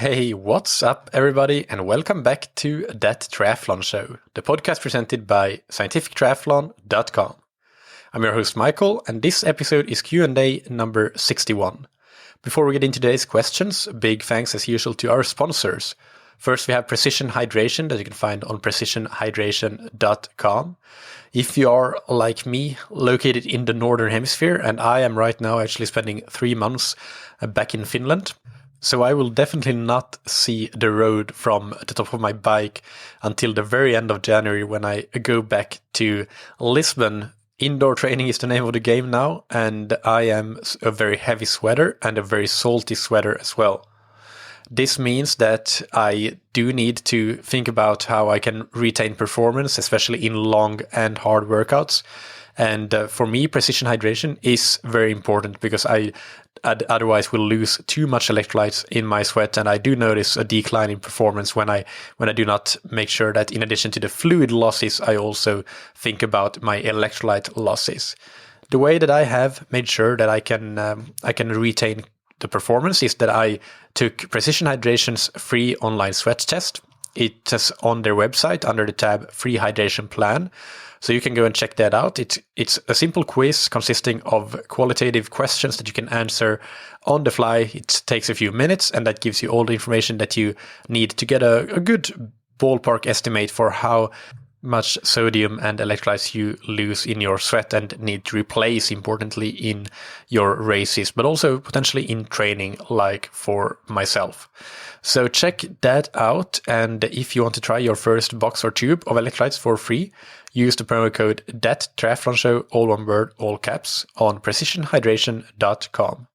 Hey, what's up, everybody, and welcome back to That Triathlon Show, the podcast presented by scientifictriathlon.com. I'm your host, Michael, and this episode is Q&A number 61. Before we get into today's questions, big thanks as usual to our sponsors. First, we have Precision Hydration that you can find on precisionhydration.com. If you are, like me, located in the Northern Hemisphere, and I am right now actually spending 3 months back in Finland, so I will definitely not see the road from the top of my bike until the very end of January when I go back to Lisbon. Indoor training is the name of the game now, and I am a very heavy sweater and a very salty sweater as well. This means that I do need to think about how I can retain performance, especially in long and hard workouts. And for me, precision hydration is very important because I otherwise will lose too much electrolytes in my sweat, and I do notice a decline in performance when I do not make sure that in addition to the fluid losses, I also think about my electrolyte losses. The way that I have made sure that I can retain the performance is that I took Precision Hydration's free online sweat test. It is on their website under the tab Free Hydration Plan. So you can go and check that out. It's a simple quiz consisting of qualitative questions that you can answer on the fly. It takes a few minutes, and that gives you all the information that you need to get a good ballpark estimate for how much sodium and electrolytes you lose in your sweat and need to replace, importantly, in your races, but also potentially in training, like for myself. So check that out, and if you want to try your first box or tube of electrolytes for free, use the promo code THATTRIATHLONSHOW, all one word, all caps, on precisionhydration.com.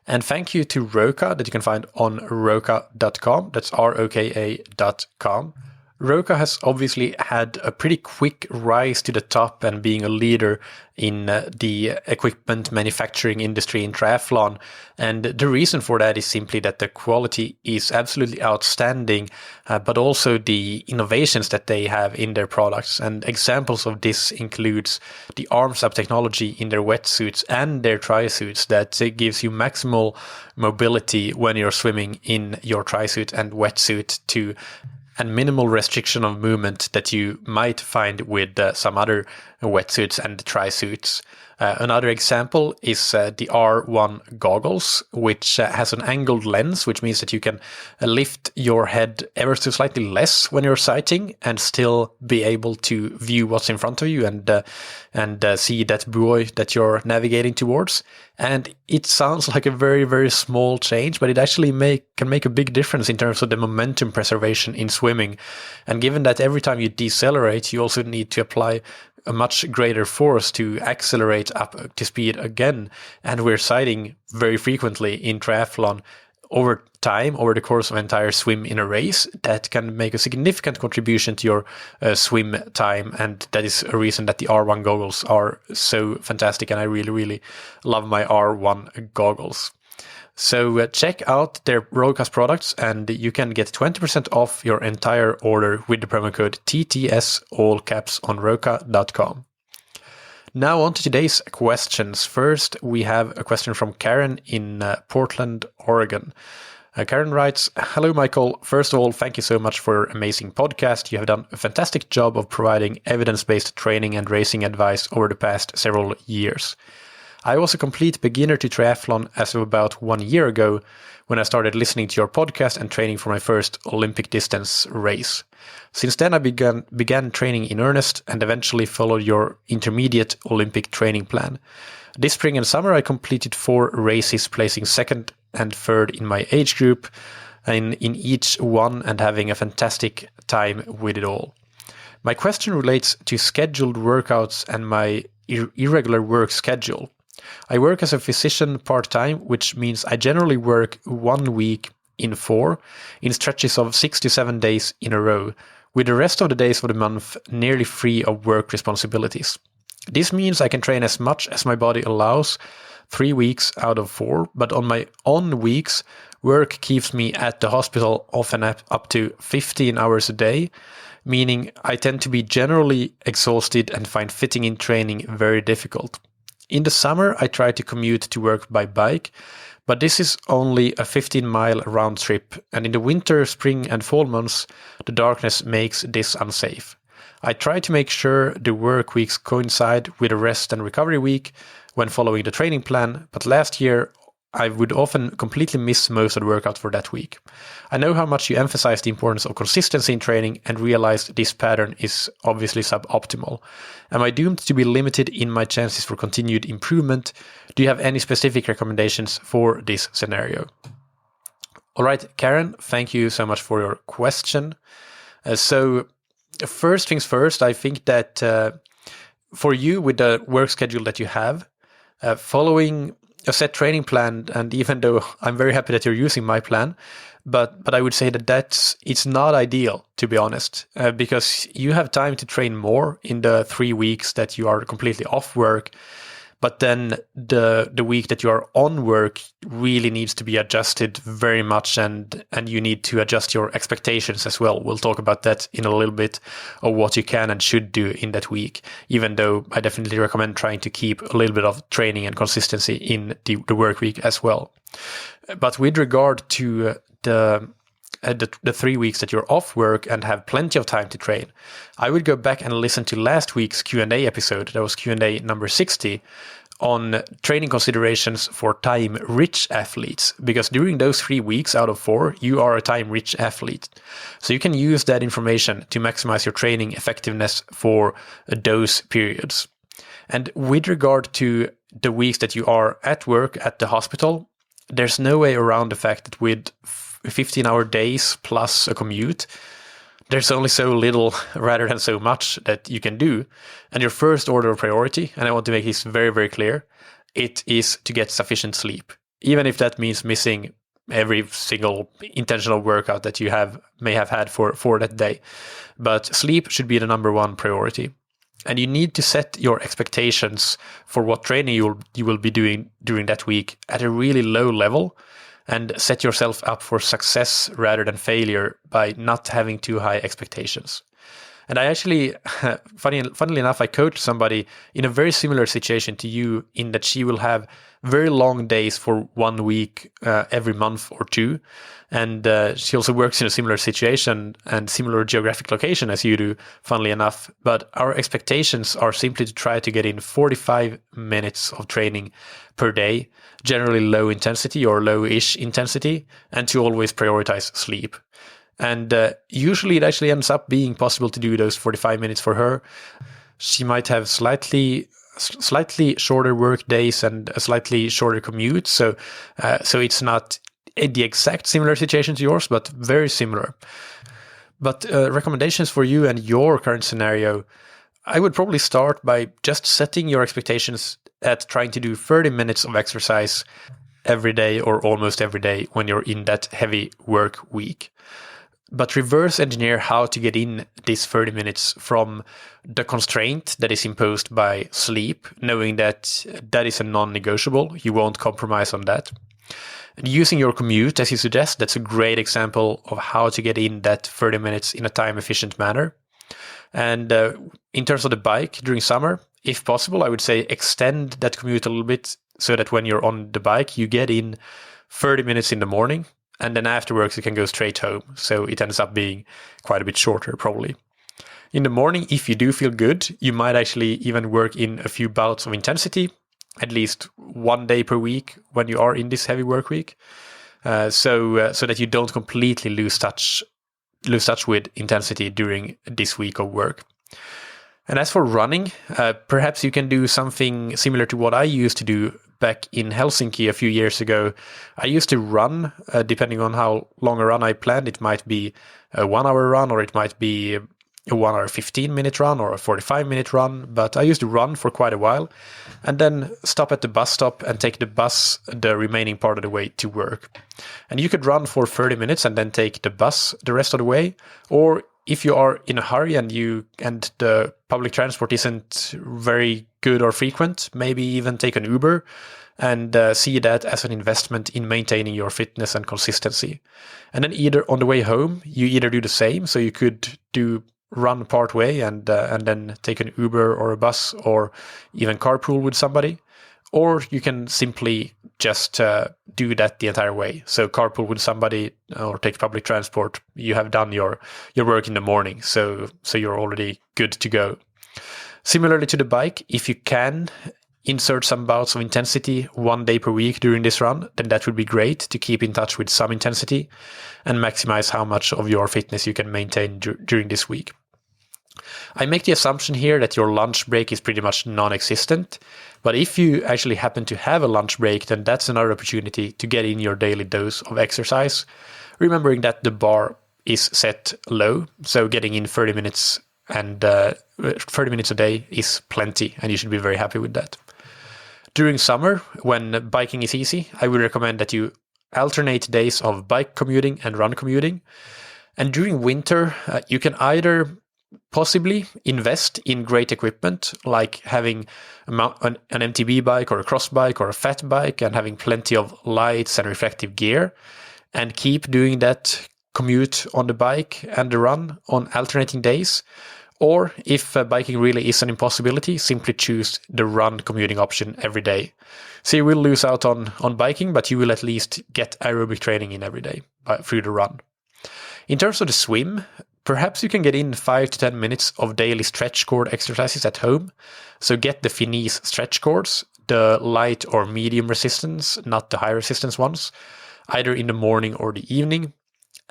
And thank you to Roka that you can find on roka.com. That's ROKA.com. Roka has obviously had a pretty quick rise to the top and being a leader in the equipment manufacturing industry in triathlon. And the reason for that is simply that the quality is absolutely outstanding, but also the innovations that they have in their products. And examples of this includes the arms-up technology in their wetsuits and their tri-suits that gives you maximal mobility when you're swimming in your tri-suit and wetsuit and minimal restriction of movement that you might find with some other wetsuits and tri-suits. Another example is the R1 goggles, which has an angled lens, which means that you can lift your head ever so slightly less when you're sighting and still be able to view what's in front of you and see that buoy that you're navigating towards. And it sounds like a very, very small change, but it actually can make a big difference in terms of the momentum preservation in swimming. And given that every time you decelerate, you also need to apply a much greater force to accelerate up to speed again. And we're sighting very frequently in triathlon over time, over the course of an entire swim in a race, that can make a significant contribution to your swim time. And that is a reason that the R1 goggles are so fantastic. And I really, really love my R1 goggles. So check out their Roka's products, and you can get 20% off your entire order with the promo code TTS, all caps, on roka.com. Now on to today's questions. First, we have a question from Karen in Portland, Oregon. Karen writes, "Hello, Michael. First of all, thank you so much for your amazing podcast. You have done a fantastic job of providing evidence-based training and racing advice over the past several years. I was a complete beginner to triathlon as of about 1 year ago when I started listening to your podcast and training for my first Olympic distance race. Since then, I began training in earnest and eventually followed your intermediate Olympic training plan. This spring and summer, I completed 4 races, placing second and third in my age group in each one and having a fantastic time with it all. My question relates to scheduled workouts and my irregular work schedule. I work as a physician part-time, which means I generally work 1 week in 4 in stretches of 6 to 7 days in a row, with the rest of the days of the month nearly free of work responsibilities. This means I can train as much as my body allows 3 weeks out of 4, but on my on weeks, work keeps me at the hospital often up to 15 hours a day, meaning I tend to be generally exhausted and find fitting in training very difficult. In the summer, I try to commute to work by bike, But this is only a 15-mile round trip, and in the winter, spring, and fall months, the darkness makes this unsafe. I try to make sure the work weeks coincide with a rest and recovery week when following the training plan, but last year I would often completely miss most of the workout for that week. I know how much you emphasize the importance of consistency in training and realize this pattern is obviously suboptimal. Am I doomed to be limited in my chances for continued improvement? Do you have any specific recommendations for this scenario? All right, Karen, thank you so much for your question. So first things first, I think that for you with the work schedule that you have, following a set training plan, and even though I'm very happy that you're using my plan, but I would say that it's not ideal, to be honest, because you have time to train more in the 3 weeks that you are completely off work. But then the week that you are on work really needs to be adjusted very much, and you need to adjust your expectations as well. We'll talk about that in a little bit, of what you can and should do in that week, even though I definitely recommend trying to keep a little bit of training and consistency in the work week as well. But with regard to the 3 weeks that you're off work and have plenty of time to train, I would go back and listen to last week's Q&A episode. That was Q&A number 60 on training considerations for time-rich athletes, because during those 3 weeks out of 4, you are a time-rich athlete. So you can use that information to maximize your training effectiveness for those periods. And with regard to the weeks that you are at work at the hospital, there's no way around the fact that with 15-hour days plus a commute, there's only so little rather than so much that you can do. And your first order of priority, and I want to make this very, very clear, it is to get sufficient sleep, even if that means missing every single intentional workout that you may have had for that day. But sleep should be the number one priority. And you need to set your expectations for what training you will be doing during that week at a really low level, and set yourself up for success rather than failure by not having too high expectations. And I actually, funnily enough, I coached somebody in a very similar situation to you, in that she will have very long days for 1 week every month or two. And she also works in a similar situation and similar geographic location as you do, funnily enough. But our expectations are simply to try to get in 45 minutes of training per day, generally low intensity or low-ish intensity, and to always prioritize sleep. And usually it actually ends up being possible to do those 45 minutes for her. She might have slightly shorter work days and a slightly shorter commute. So it's not the exact similar situation to yours, but very similar. But recommendations for you and your current scenario, I would probably start by just setting your expectations at trying to do 30 minutes of exercise every day or almost every day when you're in that heavy work week. But reverse engineer how to get in these 30 minutes from the constraint that is imposed by sleep, knowing that that is a non-negotiable. You won't compromise on that. And using your commute, as you suggest, that's a great example of how to get in that 30 minutes in a time-efficient manner. And in terms of the bike during summer, if possible, I would say extend that commute a little bit so that when you're on the bike, you get in 30 minutes in the morning, and then afterwards you can go straight home. So it ends up being quite a bit shorter, probably. In the morning, if you do feel good, you might actually even work in a few bouts of intensity, at least 1 day per week when you are in this heavy work week, so that you don't completely lose touch with intensity during this week of work. And as for running, perhaps you can do something similar to what I used to do back in Helsinki a few years ago. I used to run, depending on how long a run I planned. It might be a 1 hour run, or it might be a 1 hour 15-minute run, or a 45-minute run. But I used to run for quite a while and then stop at the bus stop and take the bus the remaining part of the way to work. And you could run for 30 minutes and then take the bus the rest of the way. Or if you are in a hurry and the public transport isn't very good or frequent, maybe even take an Uber and see that as an investment in maintaining your fitness and consistency. And then either on the way home, you either do the same, so you could run part way and then take an Uber or a bus or even carpool with somebody. Or you can simply just do that the entire way. So carpool with somebody or take public transport. You have done your work in the morning, so you're already good to go. Similarly to the bike, if you can insert some bouts of intensity 1 day per week during this run, then that would be great to keep in touch with some intensity and maximize how much of your fitness you can maintain during this week. I make the assumption here that your lunch break is pretty much non-existent, but if you actually happen to have a lunch break, then that's another opportunity to get in your daily dose of exercise, remembering that the bar is set low, so getting in 30 minutes and 30 minutes a day is plenty, and you should be very happy with that. During summer, when biking is easy, I would recommend that you alternate days of bike commuting and run commuting. And during winter, you can either possibly invest in great equipment, like having an MTB bike or a cross bike or a fat bike and having plenty of lights and reflective gear, and keep doing that commute on the bike and the run on alternating days. Or if biking really is an impossibility, simply choose the run commuting option every day. So you will lose out on biking, but you will at least get aerobic training in every day through the run. In terms of the swim, perhaps you can get in 5 to 10 minutes of daily stretch cord exercises at home. So get the Finis stretch cords, the light or medium resistance, not the high resistance ones, either in the morning or the evening.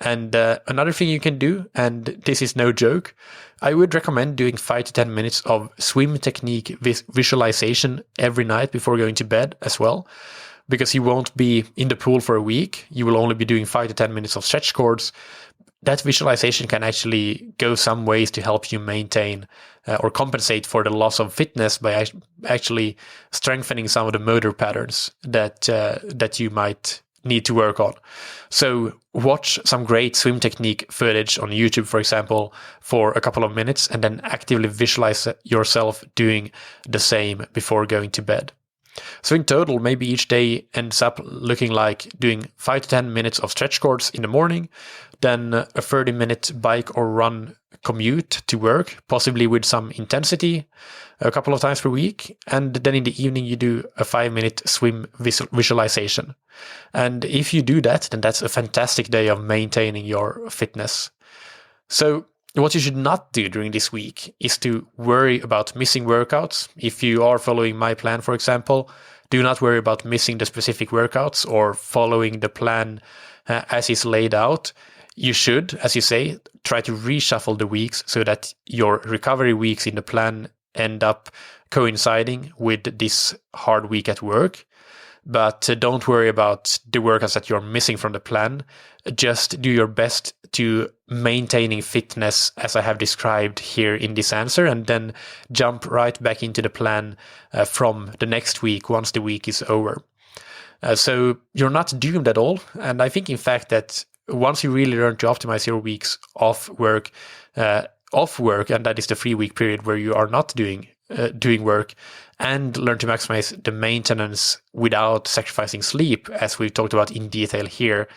And another thing you can do, and this is no joke, I would recommend doing 5 to 10 minutes of swim technique visualization every night before going to bed as well, because you won't be in the pool for a week. You will only be doing 5 to 10 minutes of stretch cords. That visualization can actually go some ways to help you maintain or compensate for the loss of fitness by actually strengthening some of the motor patterns that you might need to work on. So watch some great swim technique footage on YouTube, for example, for a couple of minutes, and then actively visualize yourself doing the same before going to bed. So in total, maybe each day ends up looking like doing 5 to 10 minutes of stretch cords in the morning, then a 30-minute bike or run commute to work, possibly with some intensity, a couple of times per week. And then in the evening, you do a 5-minute swim visualization. And if you do that, then that's a fantastic day of maintaining your fitness. So what you should not do during this week is to worry about missing workouts. If you are following my plan, for example, do not worry about missing the specific workouts or following the plan as is laid out. You should, as you say, try to reshuffle the weeks so that your recovery weeks in the plan end up coinciding with this hard week at work. But don't worry about the workouts that you're missing from the plan. Just do your best to maintaining fitness as I have described here in this answer, and then jump right back into the plan from the next week once the week is over. So you're not doomed at all. And I think, in fact, that once you really learn to optimize your weeks off work, and that is the 3-week period where you are not doing work, and learn to maximize the maintenance without sacrificing sleep, as we've talked about in detail here,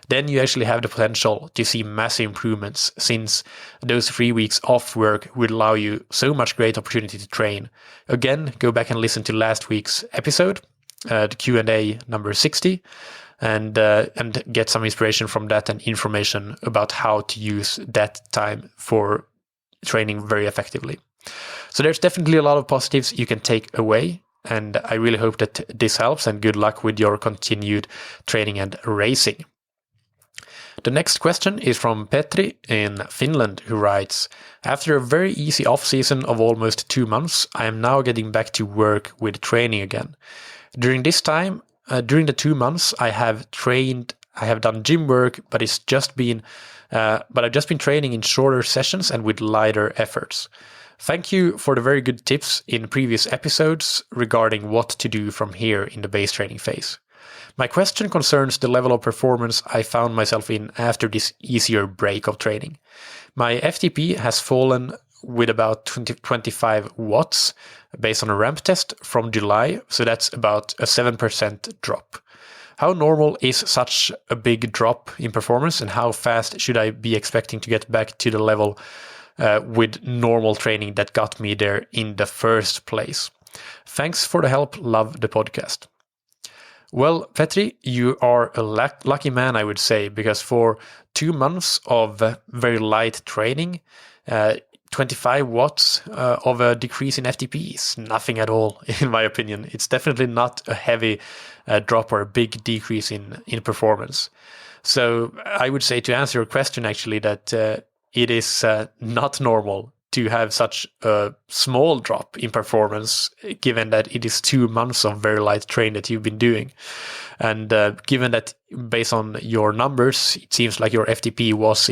then you actually have the potential to see massive improvements, since those 3 weeks off work will allow you so much great opportunity to train. Again, go back and listen to last week's episode, the Q&A number 60, and get some inspiration from that and information about how to use that time for training very effectively. So there's definitely a lot of positives you can take away, and I really hope that this helps, and good luck with your continued training and racing. The next question is from Petri in Finland, who writes, "After a very easy off-season of almost 2 months, I am now getting back to work with training again. During this time, during the 2 months, I have done gym work, but I've just been training in shorter sessions and with lighter efforts. Thank you for the very good tips in previous episodes regarding what to do from here in the base training phase. My question concerns the level of performance I found myself in after this easier break of training. My FTP has fallen with about 25 watts based on a ramp test from July, so that's about a 7% drop. How normal is such a big drop in performance, and how fast should I be expecting to get back to the level with normal training that got me there in the first place? Thanks for the help. Love the podcast. Well, Petri, you are a lucky man, I would say, because for 2 months of very light training, 25 watts of a decrease in FTP is nothing at all, in my opinion. It's definitely not a heavy drop or a big decrease in performance. So I would say, to answer your question, actually, that it is not normal to have such a small drop in performance, given that it is 2 months of very light train that you've been doing. And given that, based on your numbers, it seems like your FTP was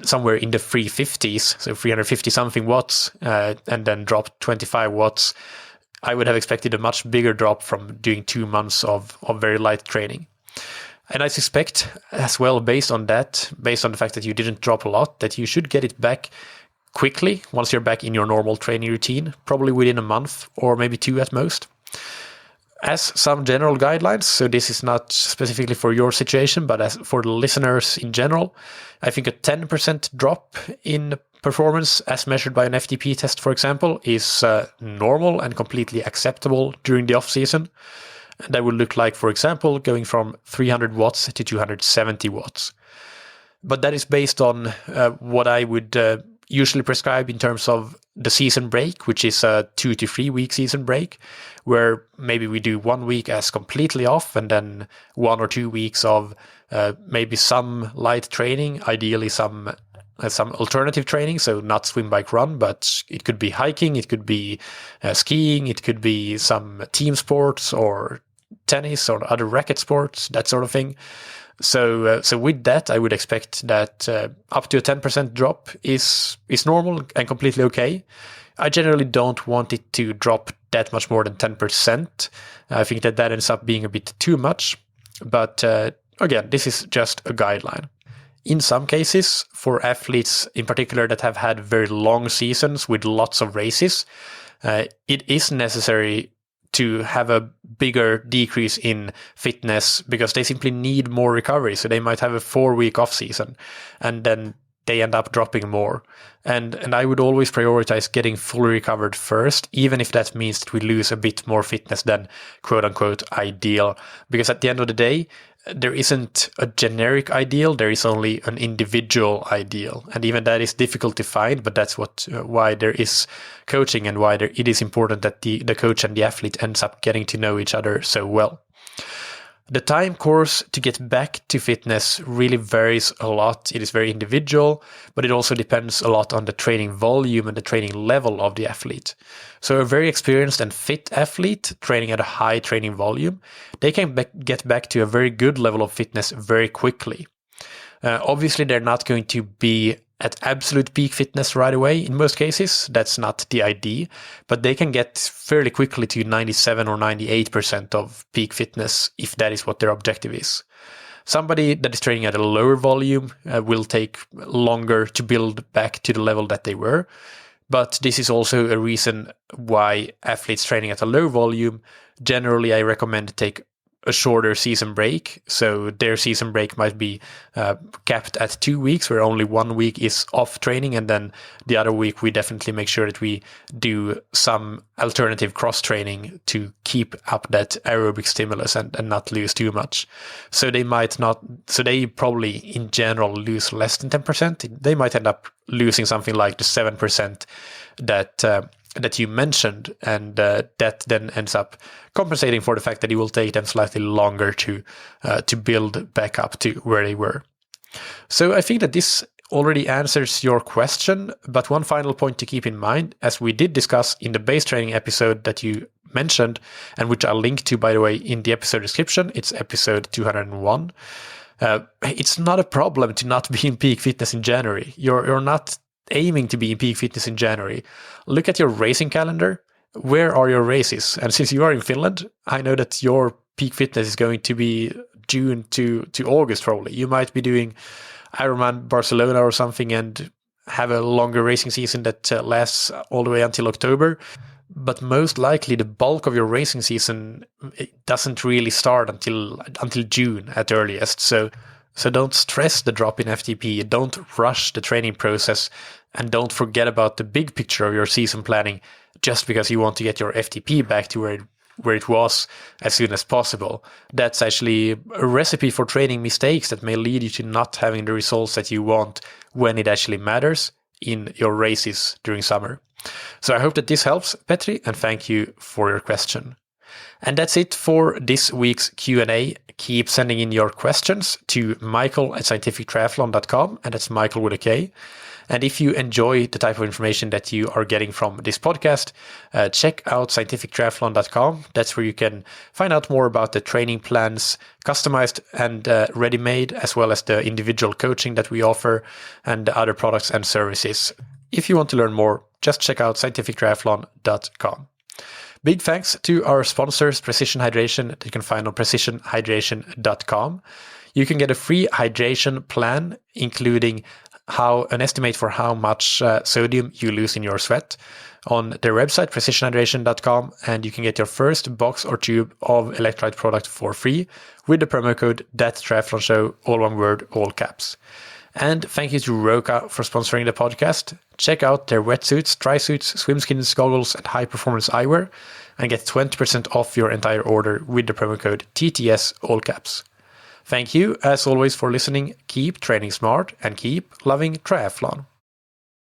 somewhere in the 350s, so 350 something watts, and then dropped 25 watts. I would have expected a much bigger drop from doing 2 months of very light training. And I suspect as well, based on the fact that you didn't drop a lot, that you should get it back quickly once you're back in your normal training routine, probably within a month or maybe 2 at most. As some general guidelines, so this is not specifically for your situation, but as for the listeners in general, I think a 10% drop in performance as measured by an FTP test, for example, is normal and completely acceptable during the off season. And that would look like, for example, going from 300 watts to 270 watts. But that is based on what I would usually prescribe in terms of the season break, which is a 2 to 3 week season break, where maybe we do 1 week as completely off and then 1 or 2 weeks of maybe some light training, ideally some alternative training, so not swim, bike, run, but it could be hiking, it could be skiing, it could be some team sports or tennis or other racket sports, that sort of thing. So with that, I would expect that up to a 10% drop is normal and completely okay. I generally don't want it to drop that much more than 10%. I think that ends up being a bit too much. But again, this is just a guideline. In some cases, for athletes in particular that have had very long seasons with lots of races, it is necessary to have a bigger decrease in fitness because they simply need more recovery. So they might have a 4-week off season and then they end up dropping more. And I would always prioritize getting fully recovered first, even if that means that we lose a bit more fitness than quote unquote ideal. Because at the end of the day, there isn't a generic ideal, there is only an individual ideal. And even that is difficult to find, but that's why there is coaching and why it is important that the coach and the athlete ends up getting to know each other so well. The time course to get back to fitness really varies a lot. It is very individual, but it also depends a lot on the training volume and the training level of the athlete. So a very experienced and fit athlete training at a high training volume, they can get back to a very good level of fitness very quickly. Obviously, they're not going to be at absolute peak fitness right away in most cases. That's not the idea, but they can get fairly quickly to 97 or 98% of peak fitness if that is what their objective is. Somebody that is training at a lower volume will take longer to build back to the level that they were. But this is also a reason why athletes training at a low volume, generally I recommend take a shorter season break. So their season break might be capped at 2 weeks, where only 1 week is off training. And then the other week, we definitely make sure that we do some alternative cross training to keep up that aerobic stimulus and not lose too much. So they probably in general lose less than 10%. They might end up losing something like the 7% that you mentioned, and that then ends up compensating for the fact that it will take them slightly longer to build back up to where they were. So I think that this already answers your question, but one final point to keep in mind, as we did discuss in the base training episode that you mentioned, and which I'll link to, by the way, in the episode description, it's episode 201. It's not a problem to not be in peak fitness in January. You're not aiming to be in peak fitness in January. Look at your racing calendar. Where are your races? And since you are in Finland, I know that your peak fitness is going to be June to August probably. You might be doing Ironman Barcelona or something and have a longer racing season that lasts all the way until October. But most likely the bulk of your racing season doesn't really start until June at earliest. So don't stress the drop in FTP, don't rush the training process, and don't forget about the big picture of your season planning just because you want to get your FTP back to where it was as soon as possible. That's actually a recipe for training mistakes that may lead you to not having the results that you want when it actually matters in your races during summer. So I hope that this helps, Petri, and thank you for your question. And that's it for this week's Q&A. Keep sending in your questions to michael@scientifictriathlon.com, and that's Michael with a K. And if you enjoy the type of information that you are getting from this podcast, check out scientifictriathlon.com. That's where you can find out more about the training plans, customized and ready-made, as well as the individual coaching that we offer and the other products and services. If you want to learn more, just check out scientifictriathlon.com. Big thanks to our sponsors, Precision Hydration, that you can find on precisionhydration.com. You can get a free hydration plan, including an estimate for how much sodium you lose in your sweat on their website, precisionhydration.com, and you can get your first box or tube of electrolyte product for free with the promo code ThatTriathlonShow, all one word, all caps. And thank you to Roka for sponsoring the podcast. Check out their wetsuits, dry suits, swim skins, goggles, and high-performance eyewear, and get 20% off your entire order with the promo code TTS, all caps. Thank you, as always, for listening. Keep training smart and keep loving triathlon.